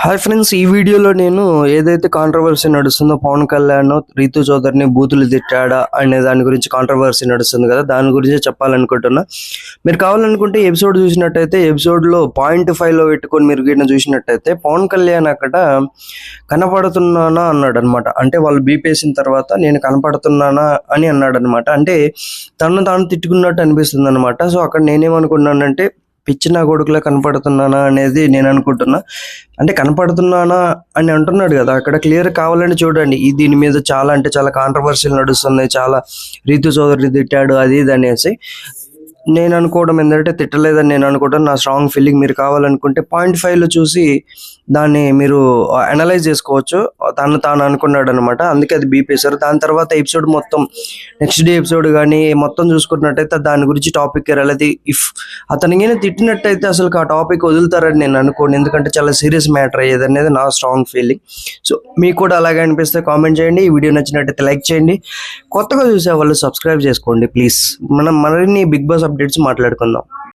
Hi friends, ఈ వీడియోలో నేను ఏదైతే కాంట్రవర్సీ నడుస్తుందో పవన్ కళ్యాణ్ రీతు చౌదరిని బూతులు తిట్టాడా అనే దాని గురించి కాంట్రవర్సీ నడుస్తుంది కదా, దాని గురించి చెప్పాలనుకుంటున్నా. మీరు కావాలనుకుంటే ఎపిసోడ్ చూసినట్టయితే ఎపిసోడ్లో .5లో పెట్టుకొని మీరు గిట్ల చూసినట్టయితే పవన్ కళ్యాణ్ అక్కడ కనపడుతున్నానా అన్నాడు అనమాట. అంటే వాళ్ళు బీపేసిన తర్వాత నేను కనపడుతున్నానా అని అన్నాడు అనమాట. అంటే తను తాను తిట్టుకున్నట్టు అనిపిస్తుంది అనమాట. సో అక్కడ నేనేమనుకున్నానంటే పిచ్చి నా కొడుకులా కనపడుతున్నానా అనేది నేను అనుకుంటున్నా. అంటే కనపడుతున్నానా అని అంటున్నాడు కదా, అక్కడ క్లియర్ కావాలని చూడండి. దీని మీద చాలా అంటే చాలా కాంట్రవర్సీలు నడుస్తున్నాయి. చాలా రీతు చౌదరి తిట్టాడు అది ఇది అనేసి. నేను అనుకోవడం ఏంటంటే తిట్టలేదని నేను అనుకోవడం నా స్ట్రాంగ్ ఫీలింగ్. మీరు కావాలనుకుంటే .5లో చూసి దాన్ని మీరు అనలైజ్ చేసుకోవచ్చు. తాను అనుకున్నాడు అనమాట, అందుకే అది బీపేశారు. దాని తర్వాత ఎపిసోడ్ మొత్తం నెక్స్ట్ డే ఎపిసోడ్ కానీ మొత్తం చూసుకున్నట్టయితే దాని గురించి టాపిక్ రాలేదు. ఇఫ్ అతనికి తిట్టినట్టయితే అసలు ఆ టాపిక్ వదులుతారని నేను అనుకోను, ఎందుకంటే చాలా సీరియస్ మ్యాటర్ అయ్యేది అనేది నా స్ట్రాంగ్ ఫీలింగ్. సో మీకు కూడా అలాగే అనిపిస్తే కామెంట్ చేయండి. ఈ వీడియో నచ్చినట్టయితే లైక్ చేయండి. కొత్తగా చూసే వాళ్ళు సబ్స్క్రైబ్ చేసుకోండి ప్లీజ్. మనం మరిన్ని బిగ్ బాస్ అప్డేట్స్ మాట్లాడుకుందాం.